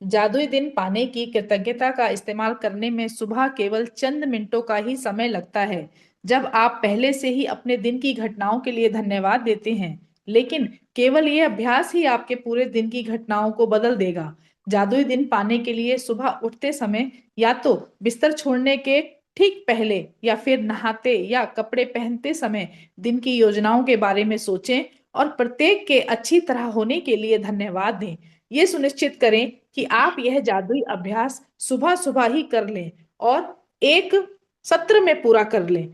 जादुई दिन पाने की कृतज्ञता का इस्तेमाल करने में सुबह केवल चंद मिनटों का ही समय लगता है। जब आप पहले से ही अपने दिन की घटनाओं के लिए धन्यवाद देते हैं, लेकिन केवल ये अभ्यास ही आपके पूरे दिन की घटनाओं को बदल देगा। जादुई दिन पाने के लिए सुबह उठते समय या तो बिस्तर छोड़ने के ठीक पहले या फिर नहाते या कपड़े पहनते समय दिन की योजनाओं के बारे में सोचें और प्रत्येक के अच्छी तरह होने के लिए धन्यवाद दें। ये सुनिश्चित करें कि आप यह जादुई अभ्यास सुबह सुबह ही कर लें और एक सत्र में पूरा कर लें।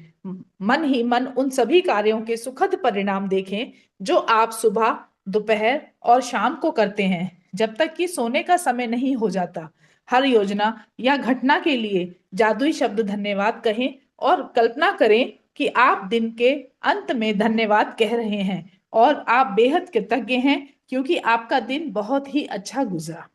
मन ही मन उन सभी कार्यों के सुखद परिणाम देखें जो आप सुबह, दोपहर और शाम को करते हैं, जब तक कि सोने का समय नहीं हो जाता। हर योजना या घटना के लिए जादुई शब्द धन्यवाद कहें और कल्पना करें कि आप दिन के अंत में धन्यवाद कह रहे हैं और आप बेहद कृतज्ञ हैं क्योंकि आपका दिन बहुत ही अच्छा गुजरा।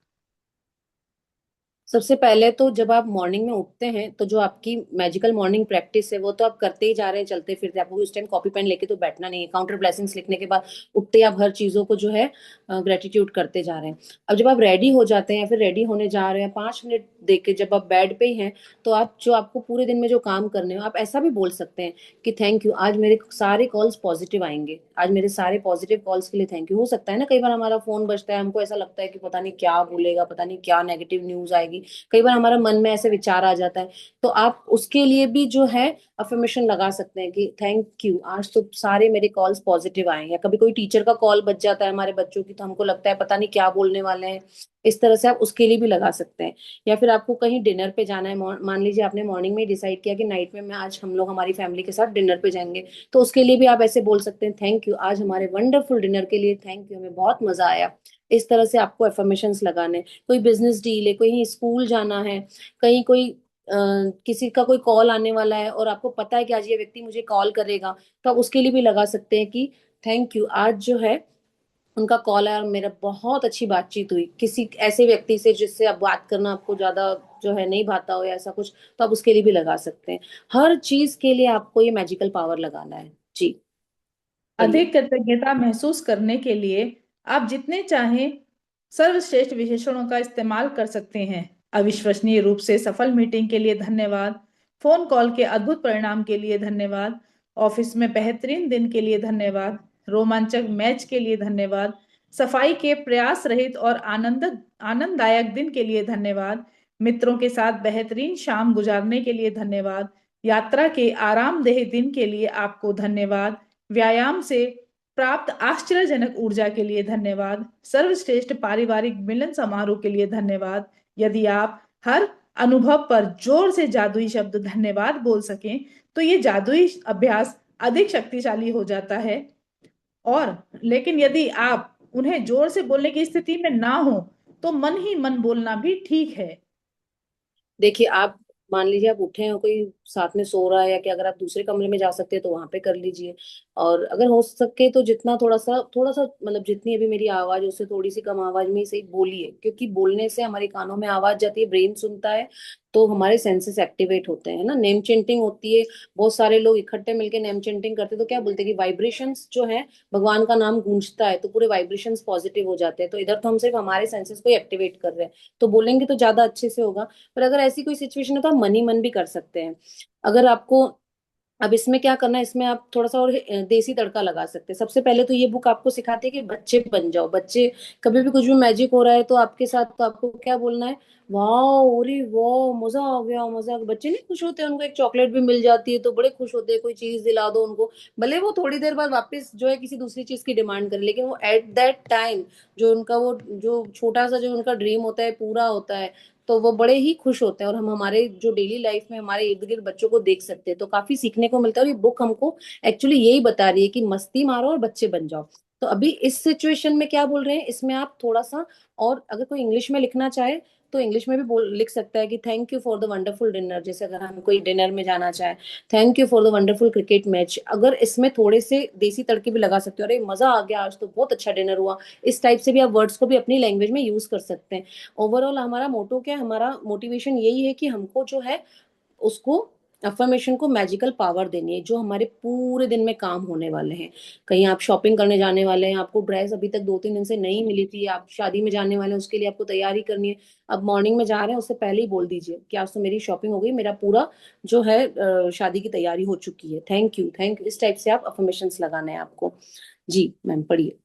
सबसे पहले तो जब आप मॉर्निंग में उठते हैं, तो जो आपकी मैजिकल मॉर्निंग प्रैक्टिस है वो तो आप करते ही जा रहे हैं, चलते फिरते। आपको उस टाइम कॉपी पेन लेके तो बैठना नहीं है। काउंटर ब्लेसिंग्स लिखने के बाद उठते ही आप हर चीजों को जो है ग्रेटिट्यूड करते जा रहे हैं। अब जब आप रेडी हो जाते हैं या फिर रेडी होने जा रहे हैं, 5 मिनट देख के जब आप बेड पे ही हैं, तो आप जो आपको पूरे दिन में जो काम करने हो, आप ऐसा भी बोल सकते हैं कि थैंक यू, आज मेरे सारे कॉल्स पॉजिटिव आएंगे, आज मेरे सारे पॉजिटिव कॉल्स के लिए थैंक यू। हो सकता है ना, कई बार हमारा फोन बजता है, हमको ऐसा लगता है कि पता नहीं क्या बोलेगा, पता नहीं क्या नेगेटिव न्यूज आएगी, कई बार हमारा मन में ऐसे विचार आ जाता है। तो आप उसके लिए भी जो है अफर्मेशन लगा सकते हैं कि थैंक यू, आज तो सारे मेरे कॉल्स पॉजिटिव आए। या कभी कोई टीचर का कॉल बज जाता है हमारे बच्चों की, तो हमको लगता है पता नहीं क्या बोलने वाले हैं, इस तरह से आप उसके लिए भी लगा सकते हैं। या फिर आपको कहीं डिनर पे जाना है, मान लीजिए आपने मॉर्निंग में डिसाइड किया कि नाइट में मैं आज हम लोग हमारी फैमिली के साथ डिनर पे जाएंगे, तो उसके लिए भी आप ऐसे बोल सकते हैं, थैंक यू, आज हमारे वंडरफुल डिनर के लिए थैंक यू, हमें बहुत मजा आया। इस तरह से आपको एफर्मेशंस लगाने। कोई बिजनेस डील है, कहीं स्कूल जाना है, कहीं कोई किसी का कोई कॉल आने वाला है और आपको पता है कि आज ये व्यक्ति मुझे कॉल करेगा, तो आप उसके लिए भी लगा सकते हैं कि थैंक यू, आज जो है उनका कॉल आया और मेरा बहुत अच्छी बातचीत हुई किसी ऐसे व्यक्ति से जिससे आप बात करना आपको ज्यादा जो है नहीं भाता हो, या ऐसा कुछ, तो आप उसके लिए भी लगा सकते हैं। हर चीज के लिए आपको ये मैजिकल पावर लगाना है। जी, पढ़िए। अधिक कृतज्ञता महसूस करने के लिए आप जितने चाहें सर्वश्रेष्ठ विशेषणों का इस्तेमाल कर सकते हैं। अविश्वसनीय रूप से सफल मीटिंग के लिए धन्यवाद, फोन कॉल के अद्भुत परिणाम के लिए धन्यवाद, ऑफिस में बेहतरीन दिन के लिए धन्यवाद, रोमांचक मैच के लिए धन्यवाद, सफाई के प्रयास रहित और आनंददायक दिन के लिए धन्यवाद, मित्रों के साथ बेहतरीन शाम गुजारने के लिए धन्यवाद, यात्रा के आरामदेह दिन के लिए आपको धन्यवाद, व्यायाम से प्राप्त आश्चर्यजनक ऊर्जा के लिए धन्यवाद, सर्वश्रेष्ठ पारिवारिक मिलन समारोह के लिए धन्यवाद। यदि आप हर अनुभव पर जोर से जादुई शब्द धन्यवाद बोल सकें तो ये जादुई अभ्यास अधिक शक्तिशाली हो जाता है। और लेकिन यदि आप उन्हें जोर से बोलने की स्थिति में ना हो तो मन ही मन बोलना भी ठीक है। देखिए, आप मान लीजिए आप उठे हैं, कोई साथ में सो रहा है, या कि अगर आप दूसरे कमरे में जा सकते हैं तो वहां पे कर लीजिए। और अगर हो सके तो जितना थोड़ा सा मतलब जितनी अभी मेरी आवाज है, उससे थोड़ी सी कम आवाज में ही सही बोलिए, क्योंकि बोलने से हमारे कानों में आवाज जाती है, ब्रेन सुनता है, तो हमारे सेंसेस एक्टिवेट होते हैं, है ना। नेम चेंटिंग होती है, बहुत सारे लोग इकट्ठे मिलके नेम चेंटिंग करते हैं, तो क्या बोलते हैं कि वाइब्रेशंस जो है, भगवान का नाम गूंजता है तो पूरे वाइब्रेशंस पॉजिटिव हो जाते हैं। तो इधर तो हम सिर्फ हमारे सेंसेस को एक्टिवेट कर रहे हैं, तो बोलेंगे तो ज्यादा अच्छे से होगा। पर अगर ऐसी कोई सिचुएशन है तो आप मन ही मन भी कर सकते हैं। अगर आपको, अब इसमें क्या करना है, इसमें आप थोड़ा सा और देसी तड़का लगा सकते हैं। सबसे पहले तो ये बुक आपको सिखाती है कि बच्चे बन जाओ। बच्चे कभी भी कुछ भी मैजिक हो रहा है तो आपके साथ, तो आपको क्या बोलना है, वाह, अरे वाह, मजा आ गया, मजा आ गया। बच्चे नहीं खुश होते, उनको एक चॉकलेट भी मिल जाती है तो बड़े खुश होते हैं। कोई चीज दिला दो उनको, भले वो थोड़ी देर बाद वापस जो है किसी दूसरी चीज की डिमांड करे, लेकिन वो एट दैट टाइम जो उनका वो जो छोटा सा जो उनका ड्रीम होता है पूरा होता है, तो वो बड़े ही खुश होते हैं। और हम हमारे जो डेली लाइफ में हमारे इर्द गिर्द बच्चों को देख सकते हैं, तो काफी सीखने को मिलता है। और ये बुक हमको एक्चुअली यही बता रही है कि मस्ती मारो और बच्चे बन जाओ। तो अभी इस सिचुएशन में क्या बोल रहे हैं, इसमें आप थोड़ा सा, और अगर कोई इंग्लिश में लिखना चाहे तो इंग्लिश में भी बोल लिख सकता है कि thank you for the wonderful dinner. जैसे अगर हम कोई डिनर में जाना चाहे, thank you for the wonderful cricket match. अगर इसमें थोड़े से देसी तड़के भी लगा सकते हो, अरे मजा आ गया, आज तो बहुत अच्छा डिनर हुआ, इस टाइप से भी आप वर्ड्स को भी अपनी लैंग्वेज में यूज कर सकते हैं। ओवरऑल हमारा मोटो क्या है, हमारा मोटिवेशन यही है कि हमको जो है उसको, अफर्मेशन को मैजिकल पावर देनी है, जो हमारे पूरे दिन में काम होने वाले हैं। कहीं आप शॉपिंग करने जाने वाले हैं, आपको ड्रेस अभी तक 2-3 दिन से नहीं मिली थी, आप शादी में जाने वाले हैं, उसके लिए आपको तैयारी करनी है। अब मॉर्निंग में जा रहे हैं, उससे पहले ही बोल दीजिए कि आज तो मेरी शॉपिंग हो गई, मेरा पूरा जो है शादी की तैयारी हो चुकी है, थैंक यू थैंक यू। इस टाइप से आप अफर्मेशन लगाना है आपको। जी मैम, पढ़िए।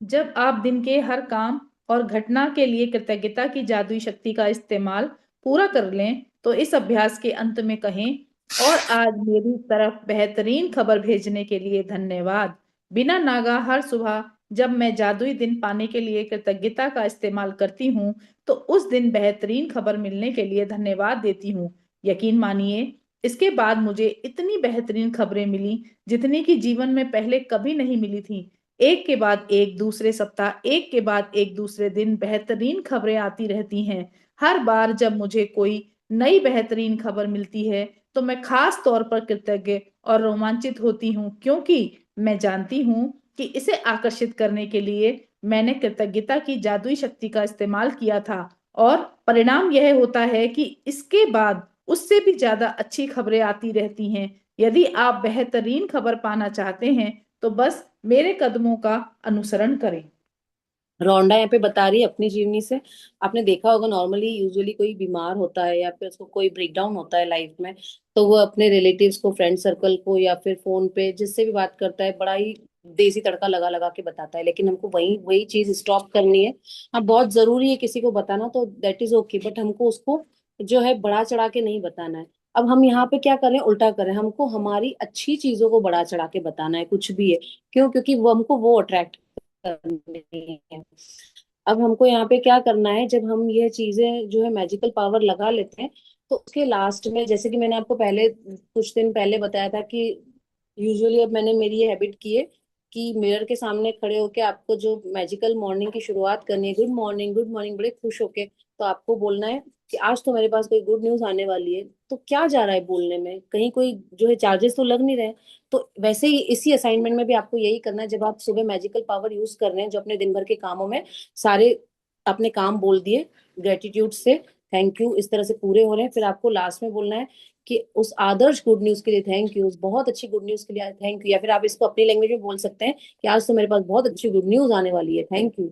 जब आप दिन के हर काम और घटना के लिए कृतज्ञता की जादुई शक्ति का इस्तेमाल पूरा कर लें तो इस अभ्यास के अंत में कहें, और आज मेरी तरफ बेहतरीन खबर भेजने के लिए धन्यवाद। बिना नागा हर सुबह जब मैं जादुई दिन पाने के लिए कृतज्ञता का इस्तेमाल करती हूँ तो उस दिन बेहतरीन खबर मिलने के लिए धन्यवाद देती हूँ। यकीन मानिए, इसके बाद मुझे इतनी बेहतरीन खबरें मिली जितनी कि जीवन में पहले कभी नहीं मिली थी। एक के बाद एक दूसरे सप्ताह, एक के बाद एक दूसरे दिन बेहतरीन खबरें आती रहती हैं। हर बार जब मुझे कोई नई बेहतरीन खबर मिलती है तो मैं खास तौर पर कृतज्ञ और रोमांचित होती हूँ, क्योंकि मैं जानती हूँ कि इसे आकर्षित करने के लिए मैंने कृतज्ञता की जादुई शक्ति का इस्तेमाल किया था। और परिणाम यह होता है कि इसके बाद उससे भी ज्यादा अच्छी खबरें आती रहती हैं। यदि आप बेहतरीन खबर पाना चाहते हैं तो बस मेरे कदमों का अनुसरण करें। रौंडा यहाँ पे बता रही है अपनी जीवनी से। आपने देखा होगा, नॉर्मली यूजुअली कोई बीमार होता है या फिर उसको कोई ब्रेकडाउन होता है लाइफ में, तो वो अपने रिलेटिव्स को, फ्रेंड सर्कल को, या फिर फोन पे जिससे भी बात करता है, बड़ा ही देसी तड़का लगा लगा के बताता है। लेकिन हमको वही वही चीज स्टॉप करनी है। हाँ, बहुत जरूरी है किसी को बताना, तो दैट इज ओके, बट हमको उसको जो है बढ़ा चढ़ा के नहीं बताना है। अब हम यहाँ पे क्या कर रहे हैं, उल्टा कर रहे हैं, हमको हमारी अच्छी चीजों को बढ़ा चढ़ा के बताना है, कुछ भी है। क्यों? क्योंकि वो हमको वो अट्रैक्ट करनी है। अब हमको यहाँ पे क्या करना है, जब हम ये चीजें जो है मैजिकल पावर लगा लेते हैं, तो उसके लास्ट में, जैसे कि मैंने आपको पहले कुछ दिन पहले बताया था कि यूजुअली अब मैंने मेरी ये हैबिट की है कि मिरर के सामने खड़े होके आपको जो मैजिकल मॉर्निंग की शुरुआत करनी है, गुड मॉर्निंग गुड मॉर्निंग, बड़े खुश होके, तो आपको बोलना है कि आज तो मेरे पास कोई गुड न्यूज आने वाली है। तो क्या जा रहा है बोलने में, कहीं कोई जो है चार्जेस तो लग नहीं रहे। तो वैसे ही इसी असाइनमेंट में भी आपको यही करना है। जब आप सुबह मैजिकल पावर यूज कर रहे हैं, जो अपने दिन भर के कामों में सारे अपने काम बोल दिए, ग्रेटिट्यूड से, थैंक यू, इस तरह से पूरे हो रहे हैं, फिर आपको लास्ट में बोलना है कि उस आदर्श गुड न्यूज के लिए थैंक यू, उस बहुत अच्छी गुड न्यूज के लिए थैंक यू। या फिर आप इसको अपनी लैंग्वेज में बोल सकते हैं कि आज तो मेरे पास बहुत अच्छी गुड न्यूज आने वाली है, थैंक यू,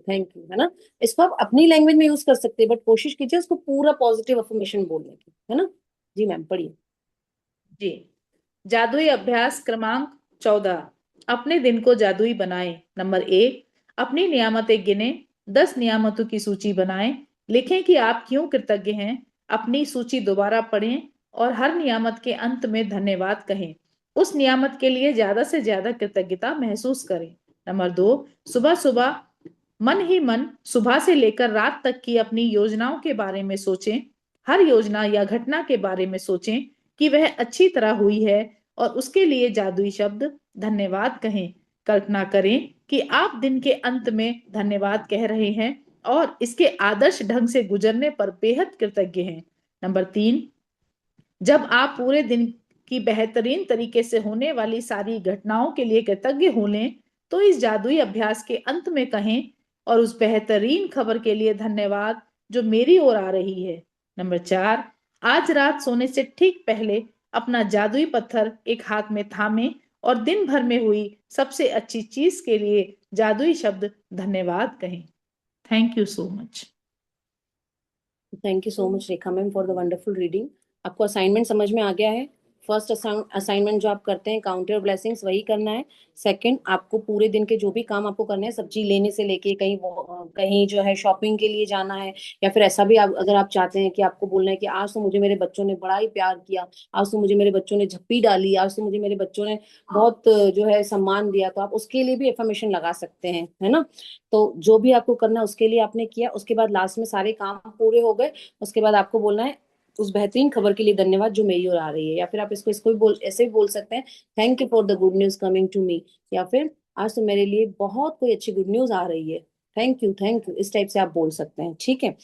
है ना। इसको आप अपनी लैंग्वेज में यूज कर सकते हैं, बट कोशिश कीजिए उसको पूरा पॉजिटिव अफर्मेशन बोलने की, है ना। जी मैम, पढ़िए। जी, जादुई अभ्यास क्रमांक 14, अपने दिन को जादुई बनाएं। नंबर 1, अपनी नियामतें गिने। 10 नियामतों की सूची बनाएं। लिखें कि आप क्यों कृतज्ञ हैं। अपनी सूची दोबारा पढ़ें और हर नियामत के अंत में धन्यवाद कहें। उस नियामत के लिए ज्यादा से ज्यादा कृतज्ञता महसूस करें। नंबर 2, सुबह सुबह मन ही मन सुबह से लेकर रात तक की अपनी योजनाओं के बारे में सोचें। हर योजना या घटना के बारे में सोचें कि वह अच्छी तरह हुई है और उसके लिए जादुई शब्द धन्यवाद कहें। कल्पना करें कि आप दिन के अंत में धन्यवाद कह रहे हैं और इसके आदर्श ढंग से गुजरने पर बेहद कृतज्ञ हैं। नंबर 3, जब आप पूरे दिन की बेहतरीन तरीके से होने वाली सारी घटनाओं के लिए कृतज्ञ हो लें, तो इस जादुई अभ्यास के अंत में कहें, और उस बेहतरीन खबर के लिए धन्यवाद जो मेरी ओर आ रही है। नंबर 4, आज रात सोने से ठीक पहले अपना जादुई पत्थर एक हाथ में थामें और दिन भर में हुई सबसे अच्छी चीज के लिए जादुई शब्द धन्यवाद कहें। Thank you so much. Thank you so much Rekha ma'am for the wonderful reading. आपको असाइनमेंट समझ में आ गया है? फर्स्ट असाइनमेंट जो आप करते हैं काउंट योर ब्लेसिंग्स वही करना है। सेकंड, आपको पूरे दिन के जो भी काम आपको करने हैं, सब्जी लेने से लेके कहीं कहीं जो है शॉपिंग के लिए जाना है, या फिर ऐसा भी अगर आप चाहते हैं कि आपको बोलना है कि आज तो मुझे मेरे बच्चों ने बड़ा ही प्यार किया, आज तो मुझे मेरे बच्चों ने झप्पी डाली, आज तो मुझे मेरे बच्चों ने बहुत जो है सम्मान दिया, तो आप उसके लिए भी एफर्मेशन लगा सकते हैं, है ना। तो जो भी आपको करना है उसके लिए आपने किया, उसके बाद लास्ट में सारे काम पूरे हो गए, उसके बाद आपको बोलना है उस बेहतरीन खबर के लिए धन्यवाद जो मेरी ओर आ रही है, या फिर आप इसको इसको भी बोल ऐसे भी बोल सकते हैं, thank you for the good news coming to me, या फिर आज तो मेरे लिए बहुत कोई अच्छी गुड न्यूज आ रही है, थैंक यू, इस टाइप से आप बोल सकते हैं, ठीक है।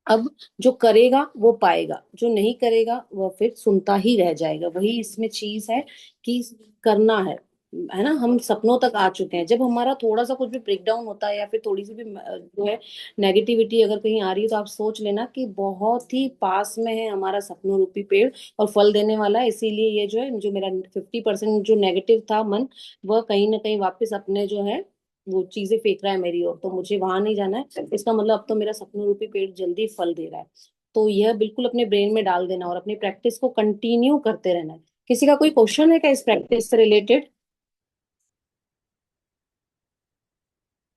अब जो करेगा वो पाएगा, जो नहीं करेगा वो फिर सुनता ही रह जाएगा। वही इसमें चीज है कि करना है ना। हम सपनों तक आ चुके हैं। जब हमारा थोड़ा सा कुछ भी ब्रेक डाउन होता है या फिर थोड़ी सी भी जो है नेगेटिविटी अगर कहीं आ रही है, तो आप सोच लेना कि बहुत ही पास में है हमारा सपनों रूपी पेड़ और फल देने वाला है। इसीलिए ये जो है, जो मेरा 50% जो नेगेटिव था मन, वह कहीं ना कहीं वापस अपने जो है वो चीजें फेंक रहा है मेरी ओर, तो मुझे वहां नहीं जाना है। इसका मतलब अब तो मेरा सपनों रूपी पेड़ जल्दी फल दे रहा है। तो यह बिल्कुल अपने ब्रेन में डाल देना और अपनी प्रैक्टिस को कंटिन्यू करते रहना है। किसी का कोई क्वेश्चन है क्या इस प्रैक्टिस से रिलेटेड?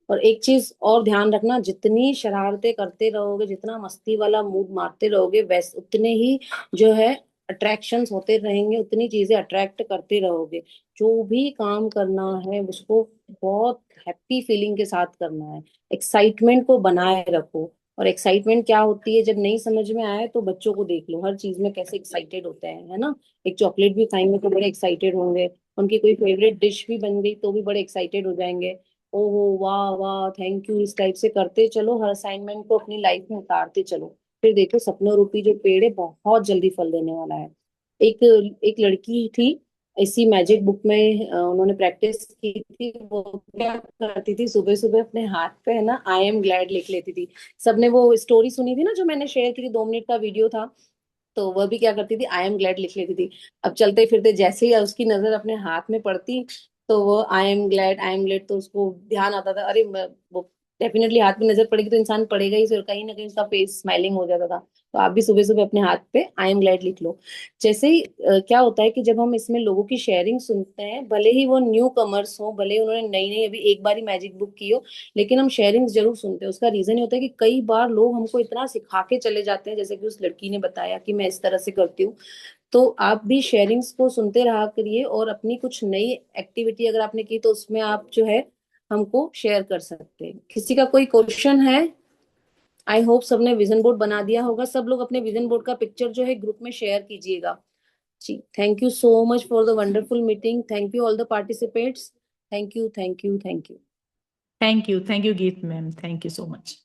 और एक चीज और ध्यान रखना, जितनी शरारतें करते रहोगे, जितना मस्ती वाला मूड मारते रहोगे, वैसे उतने ही जो है अट्रैक्शंस होते रहेंगे, उतनी चीजें अट्रैक्ट करते रहोगे। जो भी काम करना है उसको बहुत हैप्पी फीलिंग के साथ करना है। एक्साइटमेंट को बनाए रखो। और एक्साइटमेंट क्या होती है, जब नहीं समझ में आए तो बच्चों को देख लो, हर चीज में कैसे एक्साइटेड होते हैं, है ना। एक चॉकलेट भी खाएंगे तो बड़े एक्साइटेड होंगे, उनकी कोई फेवरेट डिश भी बन गई तो भी बड़े एक्साइटेड हो जाएंगे। ओहो वाह वाह थैंक यू, इस टाइप से करते चलो, हर असाइनमेंट को अपनी लाइफ में उतारते चलो। फिर देखो सपनों रूपी जो पेड़ है बहुत जल्दी फल देने वाला है। एक एक लड़की थी, इसी मैजिक बुक में उन्होंने प्रैक्टिस की थी। वो क्या करती थी, सुबह सुबह अपने हाथ पे है ना आई एम ग्लैड लिख लेती थी। सबने वो स्टोरी सुनी थी ना जो मैंने शेयर की थी, 2 मिनट का वीडियो था। तो वह भी क्या करती थी, आई एम ग्लैड लिख लेती थी। अब चलते फिरते जैसे ही उसकी नजर अपने हाथ में पड़ती, तो वो आई एम ग्लैड, तो उसको ध्यान आता था, अरे वो डेफिनेटली हाथ में नजर पड़ेगी तो इंसान पड़ेगा ही, फिर कहीं ना कहीं उसका फेस स्माइलिंग हो जाता था। तो आप भी सुबह सुबह अपने हाथ पे आई एम ग्लैड लिख लो। जैसे ही क्या होता है कि जब हम इसमें लोगों की शेयरिंग सुनते हैं, भले ही वो न्यू कमर्स हो, भले ही उन्होंने नई नई अभी एक बार ही मैजिक बुक की हो, लेकिन हम शेयरिंग्स जरूर सुनते हैं। उसका रीजन ये होता है कि कई बार लोग हमको इतना सिखा के चले जाते हैं, जैसे कि उस लड़की ने बताया कि मैं इस तरह से करती हूँ। तो आप भी शेयरिंग्स को सुनते रहा करिए, और अपनी कुछ नई एक्टिविटी अगर आपने की तो उसमें आप जो है हमको शेयर कर सकते हैं। किसी का कोई क्वेश्चन है? आई होप सबने विजन बोर्ड बना दिया होगा। सब लोग अपने विजन बोर्ड का पिक्चर जो है ग्रुप में शेयर कीजिएगा। जी, thank you so much for the wonderful meeting. Thank you all the participates. Thank you thank you thank you. Thank you Geet ma'am, thank you so much.